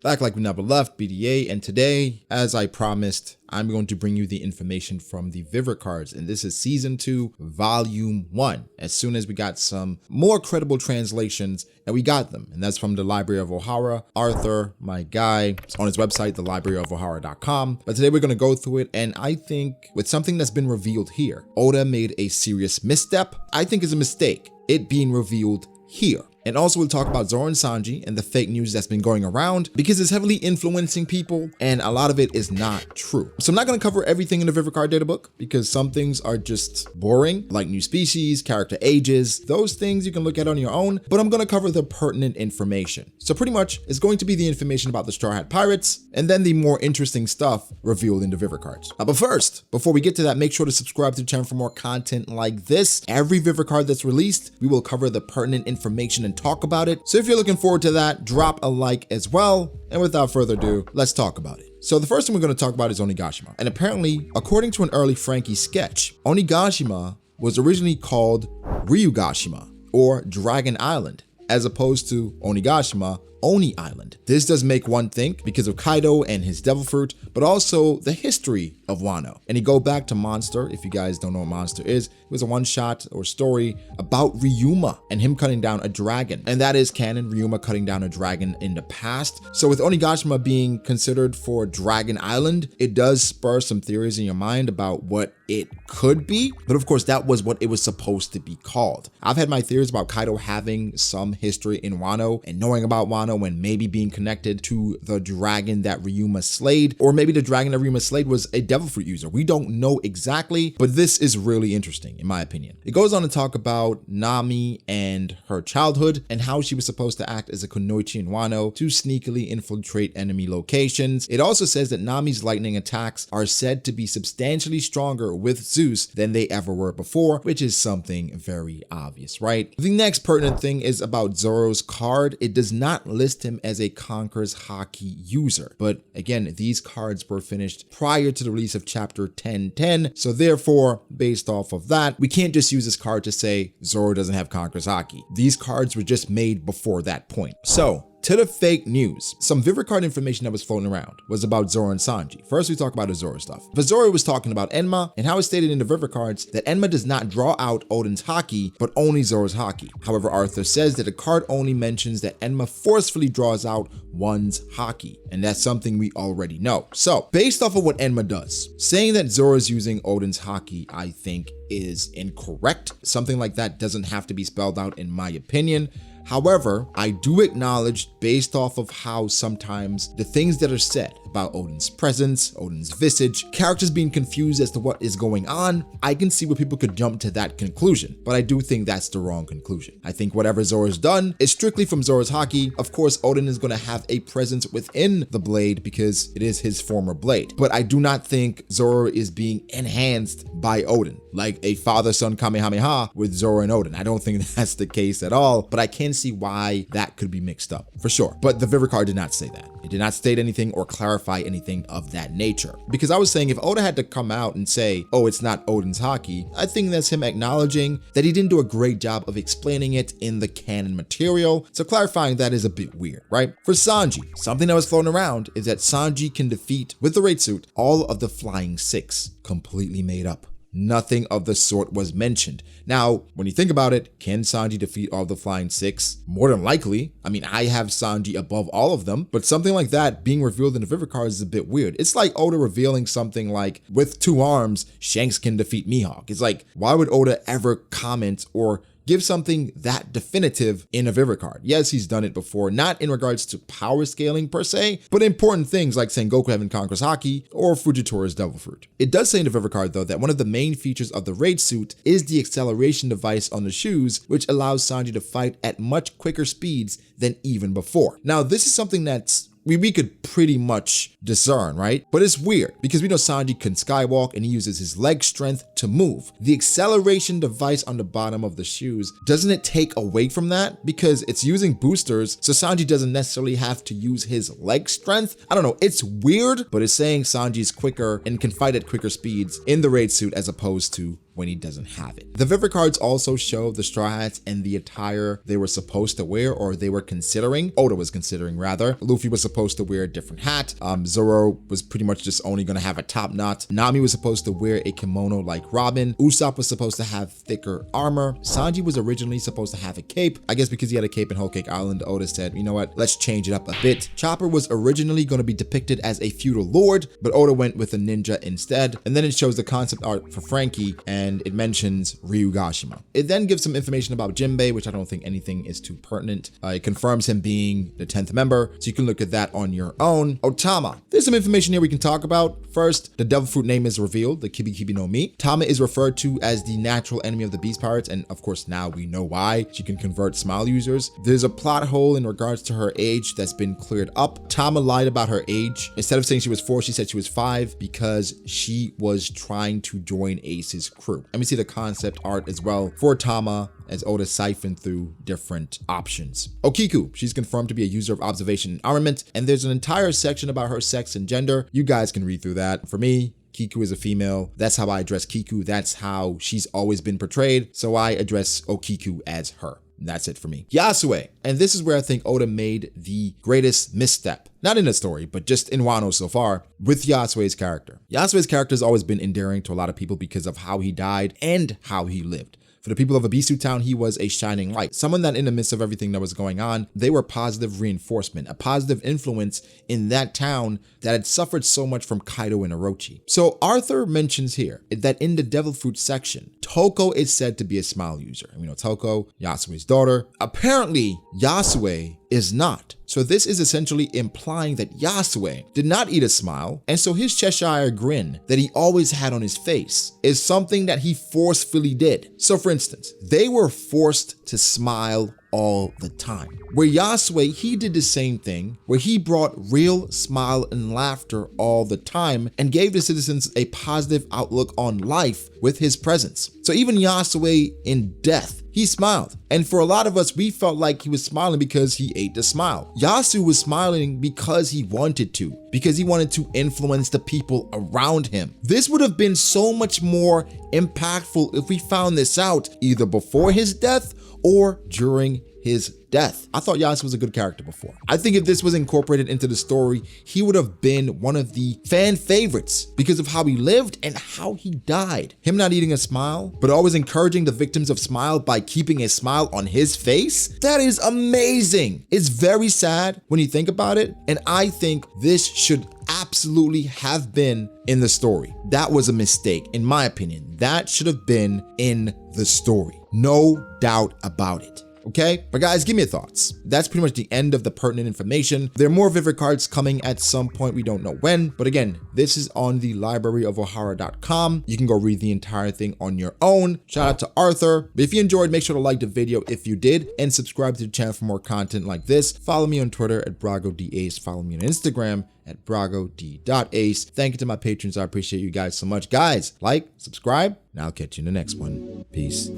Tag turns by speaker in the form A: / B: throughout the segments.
A: Back like we never left, B.D.A, and today, as I promised, I'm going to bring you the information from the Vivre cards, and this is Season 2, Volume 1, as soon as we got some more credible translations, and we got them, and that's from the Library of Ohara. Arthur, my guy, it's on his website, thelibraryofohara.com, but today we're going to go through it, and I think with something that's been revealed here, Oda made a serious misstep. I think is a mistake, it being revealed here. And also we'll talk about Zoro and Sanji and the fake news that's been going around because it's heavily influencing people and a lot of it is not true. So I'm not going to cover everything in the Vivre Card Databook because some things are just boring, like new species, character ages, those things you can look at on your own, but I'm going to cover the pertinent information. So pretty much it's going to be the information about the Straw Hat Pirates and then the more interesting stuff revealed in the Vivre cards. But first, before we get to that, make sure to subscribe to the channel for more content like this. Every Vivre card that's released, we will cover the pertinent information and talk about it. So if you're looking forward to that, drop a like as well. And without further ado, let's talk about it. So the first thing we're going to talk about is Onigashima. And apparently, according to an early Frankie sketch, Onigashima was originally called Ryugashima or Dragon Island, as opposed to Onigashima, Oni Island. This does make one think because of Kaido and his devil fruit, but also the history of Wano. And you go back to Monster, if you guys don't know what Monster is, it was a one-shot or story about Ryuma and him cutting down a dragon. And that is canon, Ryuma cutting down a dragon in the past. So with Onigashima being considered for Dragon Island, it does spur some theories in your mind about what it could be. But of course, that was what it was supposed to be called. I've had my theories about Kaido having some history in Wano and knowing about Wano and maybe being connected to the dragon that Ryuma slayed, or maybe the dragon that Ryuma slayed was a devil fruit user. We don't know exactly, but this is really interesting in my opinion. It goes on to talk about Nami and her childhood and how she was supposed to act as a kunoichi in Wano to sneakily infiltrate enemy locations. It also says that Nami's lightning attacks are said to be substantially stronger with Zeus than they ever were before, which is something very obvious, right? The next pertinent thing is about Zoro's card. It does not list him as a Conqueror's Haki user, but again, these cards were finished prior to the release of chapter 1010, so therefore, based off of that, we can't just use this card to say Zoro doesn't have Conqueror's Haki. These cards were just made before that point. So, to the fake news, some Vivre card information that was floating around was about Zoro and Sanji. First, we talk about the Zoro stuff. But Zoro was talking about Enma and how it's stated in the Vivre cards that Enma does not draw out Oden's Haki, but only Zoro's Haki. However, Arthur says that the card only mentions that Enma forcefully draws out one's Haki, and that's something we already know. So, based off of what Enma does, saying that Zoro is using Oden's Haki, I think, is incorrect. Something like that doesn't have to be spelled out in my opinion. However, I do acknowledge, based off of how sometimes the things that are said about Oden's presence, Oden's visage, characters being confused as to what is going on, I can see where people could jump to that conclusion, but I do think that's the wrong conclusion. I think whatever Zoro's done is strictly from Zoro's Haki. Of course, Oden is going to have a presence within the blade because it is his former blade, but I do not think Zoro is being enhanced by Oden, like a father-son Kamehameha with Zoro and Oden. I don't think that's the case at all, but I can see why that could be mixed up for sure. But the Vivre card did not say that. It did not state anything or clarify anything of that nature. Because I was saying if Oda had to come out and say, oh, it's not Oden's Haki, I think that's him acknowledging that he didn't do a great job of explaining it in the canon material. So clarifying that is a bit weird, right? For Sanji, something that was floating around is that Sanji can defeat, with the raid suit, all of the Flying Six. Completely made up. Nothing of the sort was mentioned. Now, when you think about it, can Sanji defeat all the Flying Six? More than likely. I mean, I have Sanji above all of them, but something like that being revealed in the Vivre cards is a bit weird. It's like Oda revealing something like, with 2 arms, Shanks can defeat Mihawk. It's like, why would Oda ever comment or give something that definitive in a Vivre card? Yes, he's done it before, not in regards to power scaling per se, but important things like Sengoku having Conqueror's Haki or Fujitori's Devil Fruit. It does say in the Vivre card though that one of the main features of the raid suit is the acceleration device on the shoes, which allows Sanji to fight at much quicker speeds than even before. Now, this is something that's we could pretty much discern, right? But it's weird because we know Sanji can skywalk and he uses his leg strength to move. The acceleration device on the bottom of the shoes, doesn't it take away from that? Because it's using boosters, so Sanji doesn't necessarily have to use his leg strength. I don't know, it's weird, but it's saying Sanji's quicker and can fight at quicker speeds in the raid suit as opposed to when he doesn't have it. The Vivre cards also show the straw hats and the attire they were supposed to wear, or they were considering. Oda was considering, rather. Luffy was supposed to wear a different hat. Zoro was pretty much just only gonna have a top knot. Nami was supposed to wear a kimono like Robin. Usopp was supposed to have thicker armor. Sanji was originally supposed to have a cape. I guess because he had a cape in Whole Cake Island, Oda said, you know what, let's change it up a bit. Chopper was originally gonna be depicted as a feudal lord, but Oda went with a ninja instead. And then it shows the concept art for Frankie, and it mentions Ryugashima. It then gives some information about Jinbei, which I don't think anything is too pertinent. It confirms him being the 10th member, so you can look at that on your own. Tama. There's some information here we can talk about. First, the devil fruit name is revealed, the Kibi Kibi no Mi. Tama is referred to as the natural enemy of the beast pirates, and of course now we know why. She can convert smile users. There's a plot hole in regards to her age that's been cleared up. Tama lied about her age. Instead of saying she was 4, she said she was 5 because she was trying to join Ace's crew. And we see the concept art as well for Tama as Oda siphoned through different options. Okiku, she's confirmed to be a user of observation and armament, and there's an entire section about her sex and gender. You guys can read through that. For me, Kiku is a female. That's how I address Kiku. That's how she's always been portrayed. So I address Okiku as her. That's it for me. Yasuie. And this is where I think Oda made the greatest misstep. Not in the story, but just in Wano so far, with Yasue's character. Yasue's character has always been endearing to a lot of people because of how he died and how he lived. For the people of Abisu Town, he was a shining light, someone that in the midst of everything that was going on, they were positive reinforcement, a positive influence in that town that had suffered so much from Kaido and Orochi. So Arthur mentions here that in the Devil Fruit section, Toko is said to be a smile user. And we know Toko, Yasue's daughter. Apparently, Yasue is not. So this is essentially implying that Yasue did not eat a smile, and so his Cheshire grin that he always had on his face is something that he forcefully did. So for instance, they were forced to smile all the time. Where Yasue, he did the same thing, where he brought real smile and laughter all the time and gave the citizens a positive outlook on life with his presence. So even Yasue in death, he smiled. And for a lot of us, we felt like he was smiling because he ate the smile. Yasu was smiling because he wanted to, because he wanted to influence the people around him. This would have been so much more impactful if we found this out either before his death or during his death. I thought Yasuo was a good character before. I think if this was incorporated into the story, he would have been one of the fan favorites because of how he lived and how he died. Him not eating a smile, but always encouraging the victims of smile by keeping a smile on his face. That is amazing. It's very sad when you think about it. And I think this should absolutely have been in the story. That was a mistake, in my opinion. That should have been in the story. No doubt about it. Okay, but guys, give me your thoughts. That's pretty much the end of the pertinent information. There are more Vivre cards coming at some point. We don't know when, but again, this is on the libraryofohara.com. You can go read the entire thing on your own. Shout out to Arthur. But if you enjoyed, make sure to like the video if you did, and subscribe to the channel for more content like this. Follow me on Twitter at BragoDAce. Follow me on Instagram at BragoD.Ace. Thank you to my patrons. I appreciate you guys so much. Guys, like, subscribe, and I'll catch you in the next one. Peace.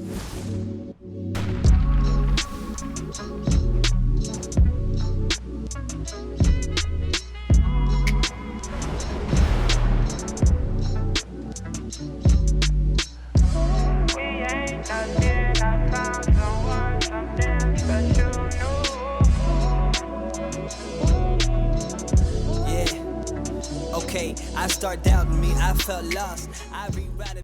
B: I start doubting me, I felt lost. I rewrite it.